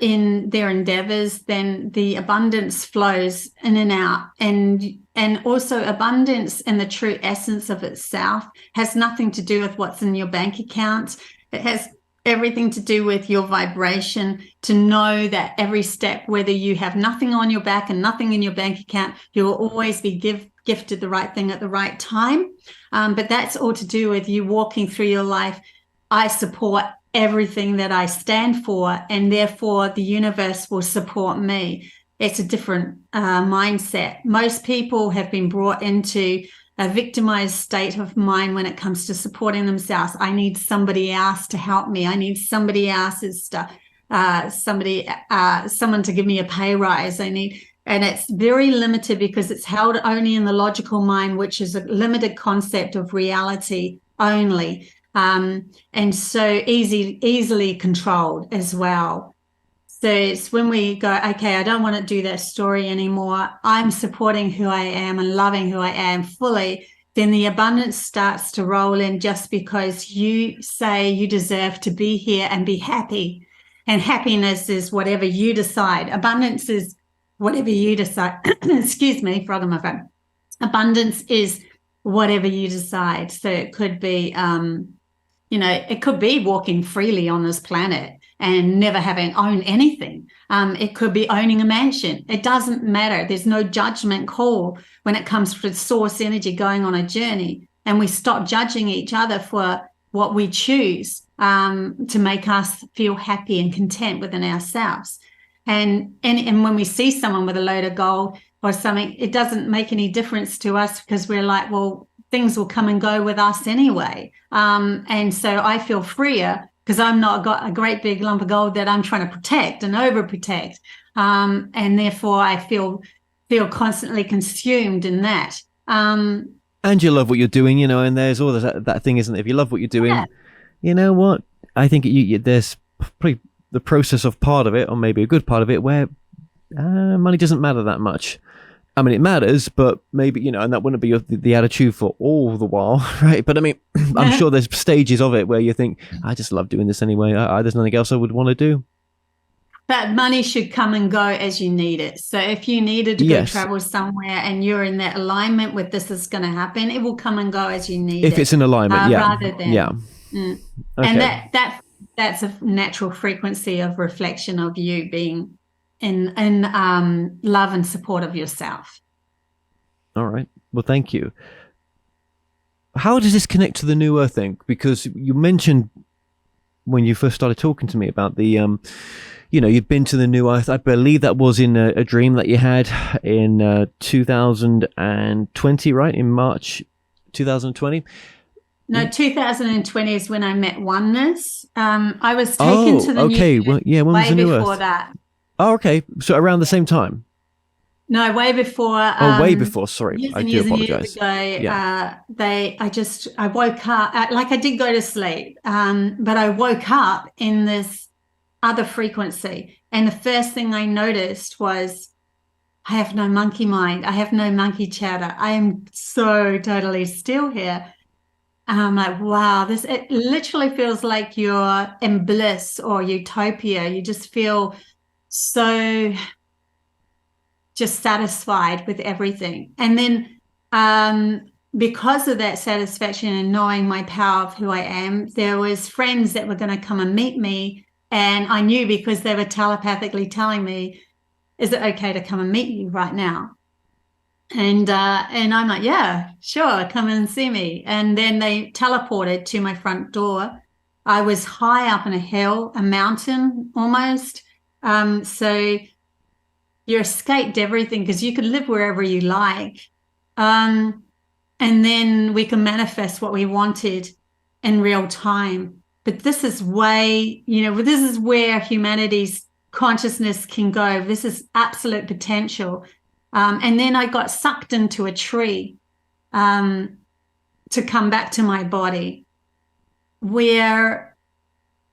in their endeavors, then the abundance flows in and out. And also, abundance in the true essence of itself has nothing to do with what's in your bank account. It has everything to do with your vibration, to know that every step, whether you have nothing on your back and nothing in your bank account, you will always be gifted the right thing at the right time. But that's all to do with you walking through your life. I support everything that I stand for, and therefore the universe will support me. It's a different mindset. Most people have been brought into a victimized state of mind when it comes to supporting themselves. I need somebody else to help me. I need somebody else's stuff, someone to give me a pay rise. And it's very limited, because it's held only in the logical mind, which is a limited concept of reality only. And so easily controlled as well. So it's when we go, okay, I don't want to do that story anymore. I'm supporting who I am and loving who I am fully. Then the abundance starts to roll in, just because you say you deserve to be here and be happy. And happiness is whatever you decide. Abundance is whatever you decide. Excuse me, frog in my throat. Abundance is whatever you decide. So it could be, it could be walking freely on this planet and never having owned anything. It could be owning a mansion. It doesn't matter. There's no judgment call when it comes to source energy going on a journey. And we stop judging each other for what we choose to make us feel happy and content within ourselves. And when we see someone with a load of gold or something, it doesn't make any difference to us because we're like, well, things will come and go with us anyway. And so I feel freer because I'm not got a great big lump of gold that I'm trying to protect and overprotect. And therefore I feel constantly consumed in that. And you love what you're doing, and there's all that thing, isn't it? If you love what you're doing, Yeah. you know what? I think there's probably the process of part of it, or maybe a good part of it, where money doesn't matter that much. I mean, it matters, but maybe, and that wouldn't be the attitude for all the while, right? But I mean, I'm sure there's stages of it where you think, I just love doing this anyway. There's nothing else I would want to do. But money should come and go as you need it. So if you needed to go travel somewhere and you're in that alignment with this is going to happen, it will come and go as you need it. If it's in alignment, rather than, Okay. And that's a natural frequency of reflection of you being in love and support of yourself. All right. Well, thank you. How does this connect to the New Earth thing? Because you mentioned when you first started talking to me about the, you'd been to the New Earth. I believe that was in a dream that you had in 2020, right? In March 2020? No, 2020 is when I met Oneness. I was taken to the New Earth when was the New Earth? Before that. Oh, okay. So around the same time? No, way before. Way before. Sorry, I do apologize. Years ago, I woke up, like I did go to sleep, but I woke up in this other frequency. And the first thing I noticed was, I have no monkey mind. I have no monkey chatter. I am so totally still here. And I'm like, wow, it literally feels like you're in bliss or utopia. You just feel so just satisfied with everything. And then because of that satisfaction and knowing my power of who I am, there was friends that were going to come and meet me. And I knew because they were telepathically telling me, is it okay to come and meet you right now? And I'm like, yeah, sure, come and see me. And then they teleported to my front door. I was high up in a hill, a mountain almost. So you escaped everything because you could live wherever you like. And then we can manifest what we wanted in real time. But this is this is where humanity's consciousness can go. This is absolute potential. And then I got sucked into a tree to come back to my body, where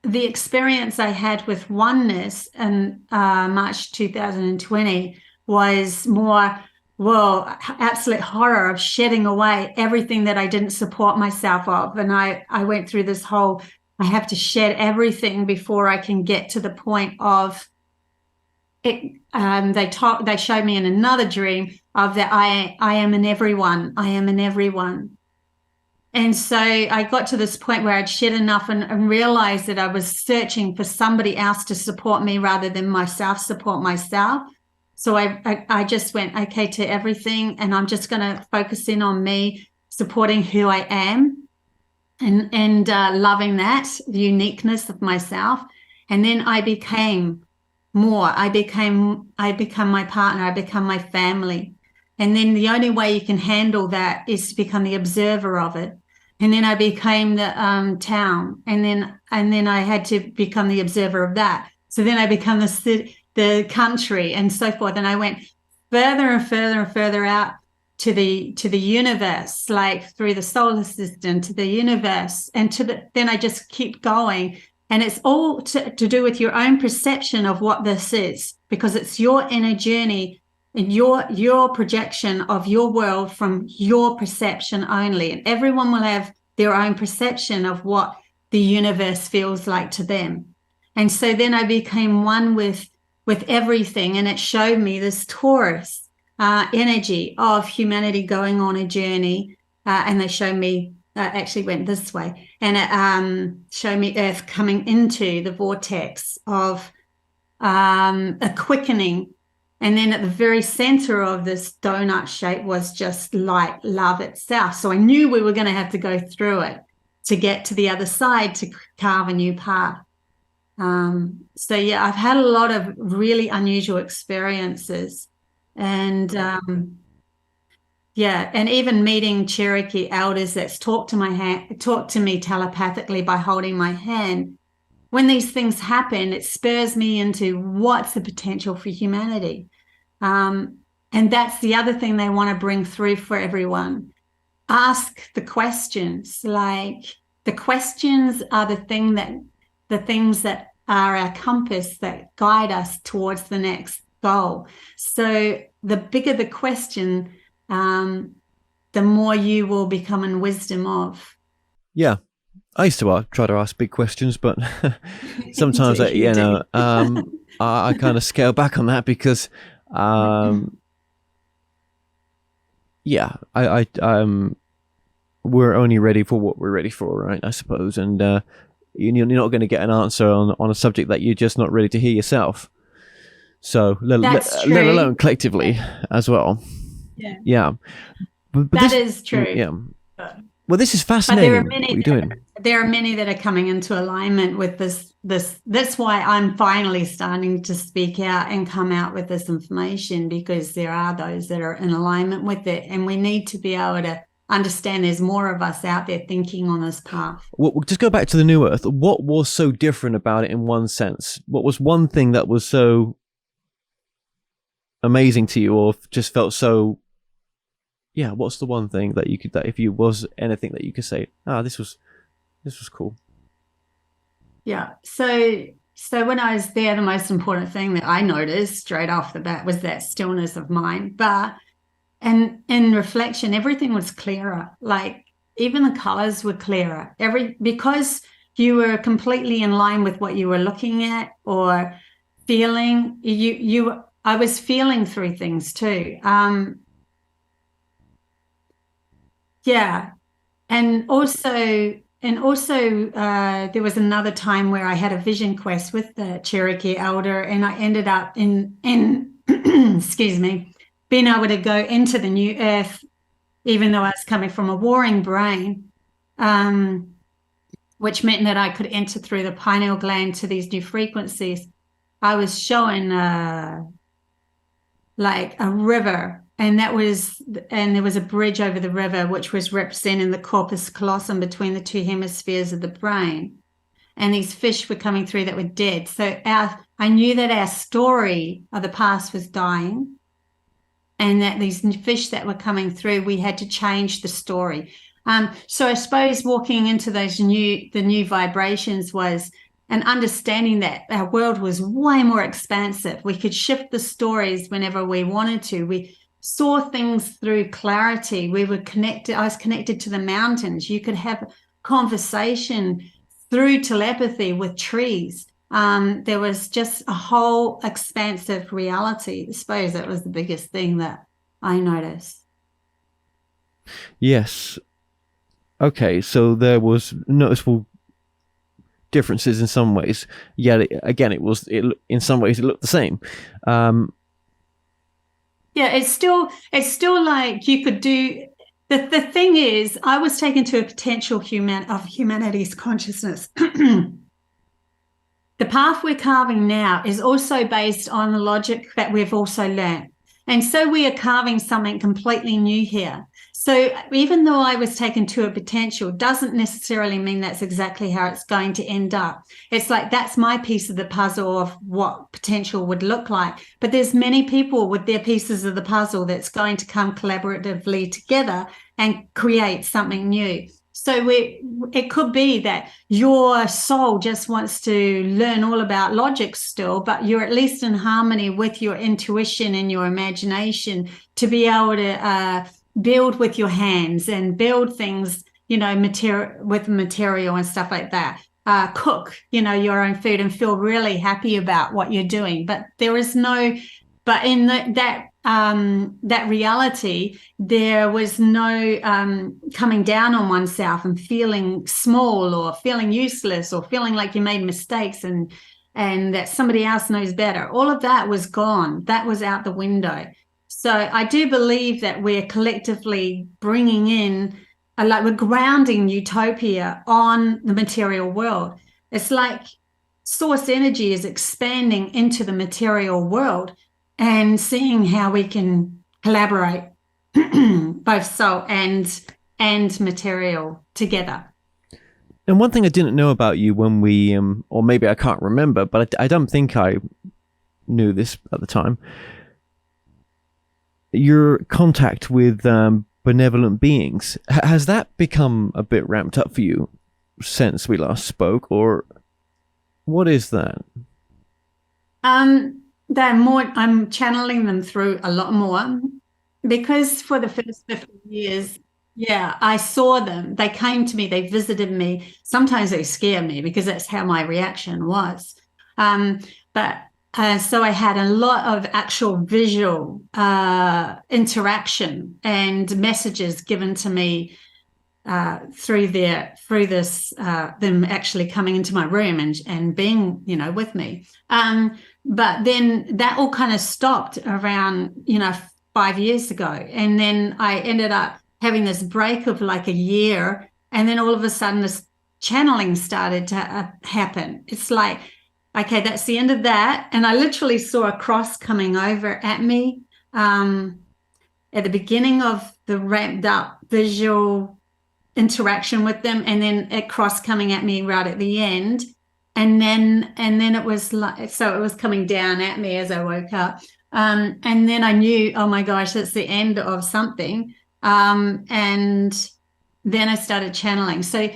the experience I had with Oneness in March 2020 was more, absolute horror of shedding away everything that I didn't support myself of. And I went through this whole, I have to shed everything before I can get to the point of it. They showed me in another dream of that I am in everyone. I am in everyone. And so I got to this point where I'd shed enough and realized that I was searching for somebody else to support me rather than myself support myself. So I just went, okay, to everything. And I'm just going to focus in on me, supporting who I am and loving that, the uniqueness of myself. And then I became more. I become my partner. I become my family. And then the only way you can handle that is to become the observer of it. And then I became the town. And then I had to become the observer of that. So then I become the country and so forth. And I went further and further and further out to the universe, like through the solar system, to the universe, and then I just keep going. And it's all to do with your own perception of what this is, because it's your inner journey and your projection of your world from your perception only. And everyone will have their own perception of what the universe feels like to them. And so then I became one with everything, and it showed me this Taurus energy of humanity going on a journey. And they showed me, actually went this way, and it showed me Earth coming into the vortex of a quickening. And then at the very center of this donut shape was just light, love itself. So I knew we were going to have to go through it to get to the other side to carve a new path. So yeah, I've had a lot of really unusual experiences, and yeah, and even meeting Cherokee elders that's talked to me telepathically by holding my hand. When these things happen, it spurs me into what's the potential for humanity. Um, and that's the other thing they want to bring through for everyone. Ask the questions. Like, the questions are the things that are our compass that guide us towards the next goal. So the bigger the question, the more you will become in wisdom of. Yeah, I used to try to ask big questions, but sometimes You do. I kind of scale back on that because, yeah, we're only ready for what we're ready for, right? I suppose, and you're not going to get an answer on a subject that you're just not ready to hear yourself. So That's let true. alone collectively as well. Yeah, Yeah, but that this, is true. yeah. Well, this is But there are fascinating. What many you're doing. there are many that are coming into alignment with this. That's why I'm finally starting to speak out and come out with this information, because there are those that are in alignment with it, and we need to be able to understand there's more of us out there thinking on this path. Well, just go back to the New Earth. What was so different about it in one sense? What was one thing that was so amazing to you, or just felt so? Yeah, what's the one thing that you could, that if you was anything that you could say, this was cool. Yeah. So when I was there, the most important thing that I noticed straight off the bat was that stillness of mind. But and in reflection, everything was clearer. Like, even the colors were clearer. Because you were completely in line with what you were looking at or feeling. I was feeling through things too. Yeah. And also, there was another time where I had a vision quest with the Cherokee Elder, and I ended up in excuse me, being able to go into the new earth, even though I was coming from a warring brain, which meant that I could enter through the pineal gland to these new frequencies. I was shown like a river, and there was a bridge over the river, which was representing the corpus callosum between the two hemispheres of the brain. And these fish were coming through that were dead. So I knew that our story of the past was dying, and that these fish that were coming through, we had to change the story. So I suppose walking into the new vibrations was an understanding that our world was way more expansive. We could shift the stories whenever we wanted to. We saw things through clarity. We were connected. I was connected to the mountains. You could have conversation through telepathy with trees. There was just a whole expansive reality. I suppose that was the biggest thing that I noticed. Yes. Okay, so there was noticeable differences in some ways. Yet again, in some ways it looked the same. Yeah, it's still like you could do. The thing is, I was taken to a potential of humanities consciousness. The path we're carving now is also based on the logic that we've also learned. And so we are carving something completely new here. So even though I was taken to a potential, doesn't necessarily mean that's exactly how it's going to end up. It's like, that's my piece of the puzzle of what potential would look like. But there's many people with their pieces of the puzzle that's going to come collaboratively together and create something new. So it could be that your soul just wants to learn all about logic still, but you're at least in harmony with your intuition and your imagination to be able to build with your hands and build things, with material and stuff like that. Cook, your own food and feel really happy about what you're doing. But in that reality, there was no coming down on oneself and feeling small or feeling useless or feeling like you made mistakes and that somebody else knows better. All of that was gone. That was out the window. So I do believe that we're collectively bringing in, like, we're grounding utopia on the material world. It's like source energy is expanding into the material world, and seeing how we can collaborate both soul and material together. And one thing I didn't know about you when we, or maybe I can't remember, but I don't think I knew this at the time. Your contact with benevolent beings, has that become a bit ramped up for you since we last spoke, or what is that? They're more, I'm channeling them through a lot more, because for the first 50 years, yeah, I saw them. They came to me, they visited me. Sometimes they scare me because that's how my reaction was. But so I had a lot of actual visual interaction and messages given to me through them actually coming into my room and being, with me. But then that all kind of stopped around, 5 years ago. And then I ended up having this break of like a year. And then all of a sudden this channeling started to happen. It's like, okay, that's the end of that. And I literally saw a cross coming over at me at the beginning of the ramped up visual interaction with them, and then a cross coming at me right at the end. And then it was like, so it was coming down at me as I woke up. And then I knew, oh my gosh, that's the end of something. And then I started channeling. So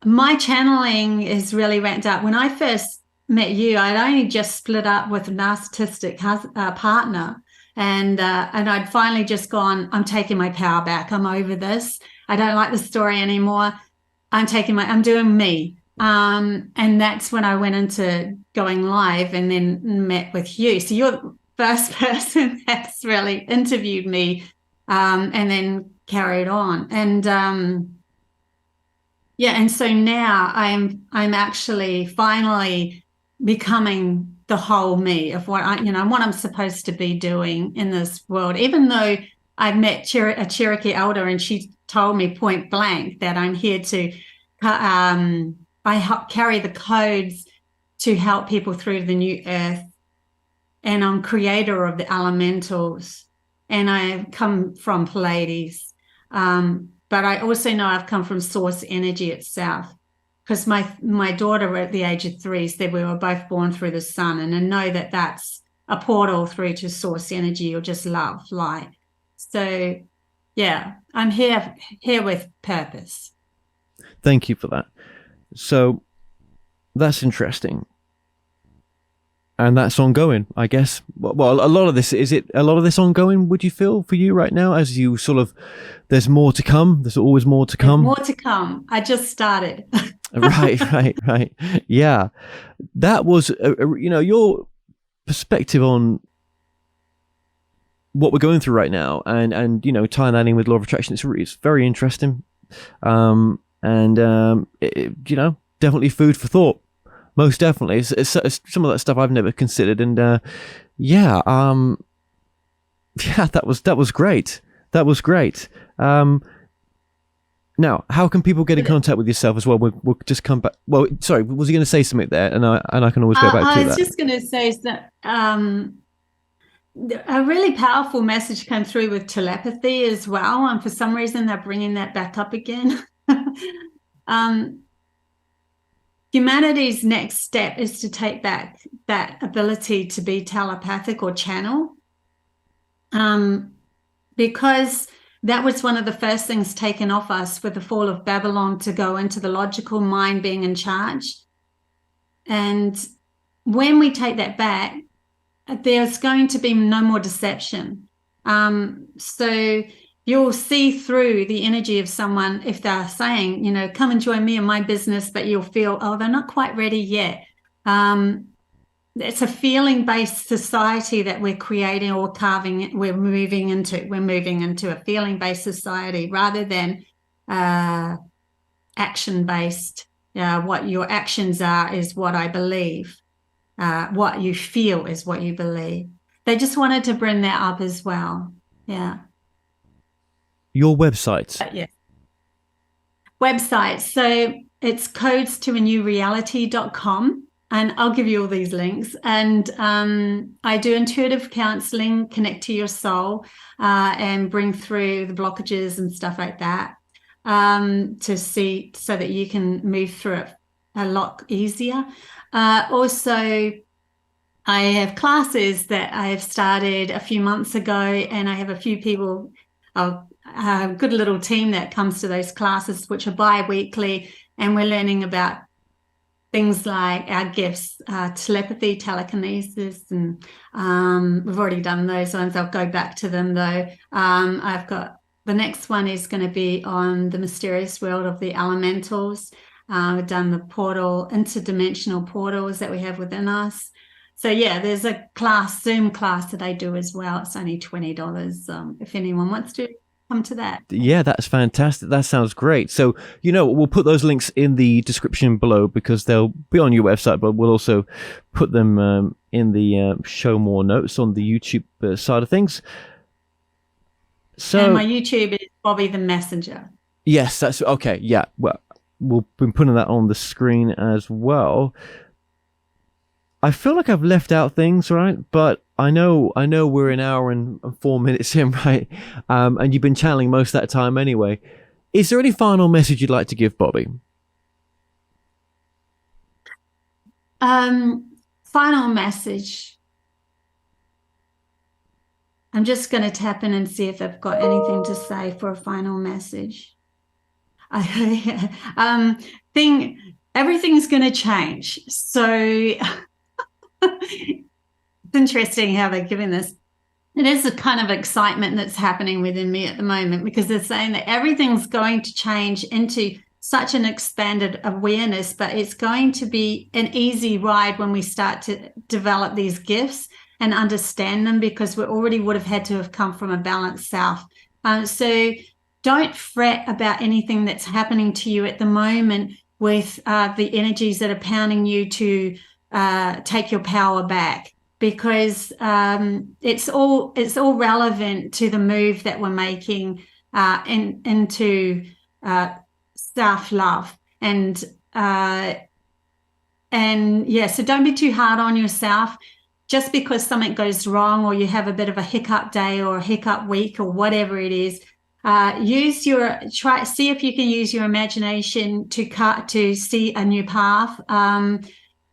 my channeling is really ramped up. When I first met you, I'd only just split up with a narcissistic partner. And I'd finally just gone, I'm taking my power back. I'm over this. I don't like the story anymore. I'm doing me. And that's when I went into going live and then met with you. So you're the first person that's really interviewed me, and then carried on. And and so now I'm actually finally becoming the whole me of what what I'm supposed to be doing in this world. Even though I met a Cherokee Elder, and she told me point blank that I'm here to I carry the codes to help people through the new earth, and I'm creator of the elementals, and I come from Pleiades, but I also know I've come from source energy itself, because my daughter at the age of 3 said we were both born through the sun, and I know that that's a portal through to source energy, or just love, light. So yeah, I'm here with purpose. Thank you for that. So that's interesting, and that's ongoing, I guess. Well, a lot of this ongoing, would you feel, for you right now, as you sort of, there's more to come? There's always more to come. There's more to come. I just started. Right. Yeah, that was your perspective on what we're going through right now, and tying that in with law of attraction. It's very interesting, definitely food for thought. Most definitely. It's some of that stuff I've never considered, and that was great. That was great. Now, how can people get in contact with yourself as well? We'll just come back. Well, sorry, was you going to say something there? And I can always go back to that. I was just going to say that a really powerful message came through with telepathy as well, and for some reason they're bringing that back up again. Humanity's next step is to take back that ability to be telepathic or channel, because that was one of the first things taken off us with the fall of Babylon, to go into the logical mind being in charge. And when we take that back, there's going to be no more deception. So you'll see through the energy of someone if they're saying, come and join me in my business, but you'll feel, oh, they're not quite ready yet. It's a feeling-based society that we're creating or carving. We're moving into a feeling-based society rather than action-based. What your actions are is what I believe. What you feel is what you believe. They just wanted to bring that up as well. Yeah. Your website. Yeah. Website. So it's codestoanewreality.com. and I'll give you all these links. And I do intuitive counseling, connect to your soul, and bring through the blockages and stuff like that, to see so that you can move through it a lot easier. Also, I have classes that I have started a few months ago, and I have a few people, a good little team that comes to those classes, which are bi-weekly, and we're learning about things like our gifts, telepathy, telekinesis, and we've already done those ones. I'll go back to them though. I've got the next one is going to be on the mysterious world of the elementals. We've done the portal, interdimensional portals that we have within us. So yeah, there's a Zoom class that I do as well. It's only $20 if anyone wants to come to that. Yeah, that's fantastic. That sounds great. So, we'll put those links in the description below because they'll be on your website, but we'll also put them in the show more notes on the YouTube side of things. So, and my YouTube is Bobbie the Messenger. Yes, that's okay. Yeah, well, we'll be putting that on the screen as well. I feel like I've left out things, right? But I know we're an hour and 4 minutes in, right? And you've been channeling most of that time anyway. Is there any final message you'd like to give, Bobbie? Final message. I'm just going to tap in and see if I've got anything to say for a final message. Everything's going to change. So it's interesting how they're giving this. It is a kind of excitement that's happening within me at the moment, because they're saying that everything's going to change into such an expanded awareness, but it's going to be an easy ride when we start to develop these gifts and understand them, because we already would have had to have come from a balanced self. So don't fret about anything that's happening to you at the moment with the energies that are pounding you to take your power back, because it's all relevant to the move that we're making into self-love. And yeah, so don't be too hard on yourself. Just because something goes wrong, or you have a bit of a hiccup day or a hiccup week or whatever it is, see if you can use your imagination to see a new path.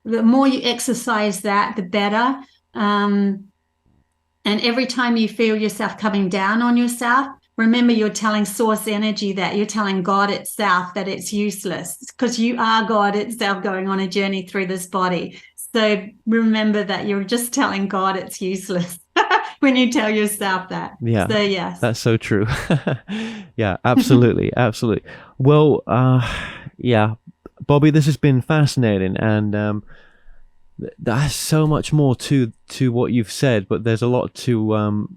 The more you exercise that, the better. And every time you feel yourself coming down on yourself, remember you're telling source energy that, you're telling God itself that it's useless, because you are God itself going on a journey through this body. So remember that you're just telling God it's useless when you tell yourself that. Yeah. So yes. That's so true. Yeah, absolutely. Absolutely. Well, yeah, Bobbie, this has been fascinating, and there's so much more to what you've said, but there's a lot to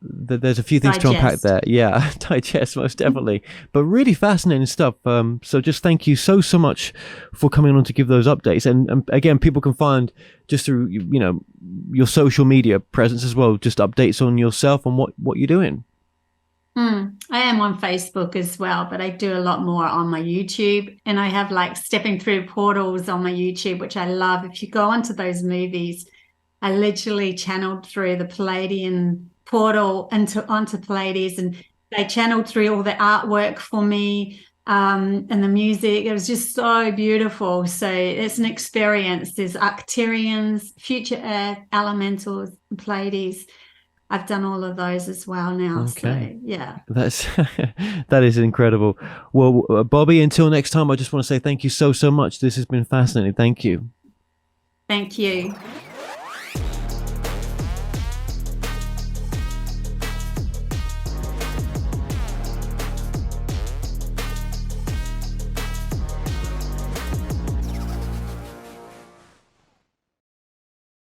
there's a few things to unpack there. Yeah, digest, most definitely. But really fascinating stuff. So just thank you so much for coming on to give those updates. And again, people can find just through your social media presence as well, just updates on yourself and what you're doing. I am on Facebook as well, but I do a lot more on my YouTube, and I have like stepping through portals on my YouTube, which I love. If you go onto those movies, I literally channeled through the Palladian portal onto Pleiades, and they channeled through all the artwork for me, and the music. It was just so beautiful. So it's an experience. There's Arcturians, Future Earth, Elementals, Pleiades. I've done all of those as well now. Okay. So yeah, that is incredible. Well, Bobbie, until next time, I just want to say thank you so much. This has been fascinating. Thank you. Thank you.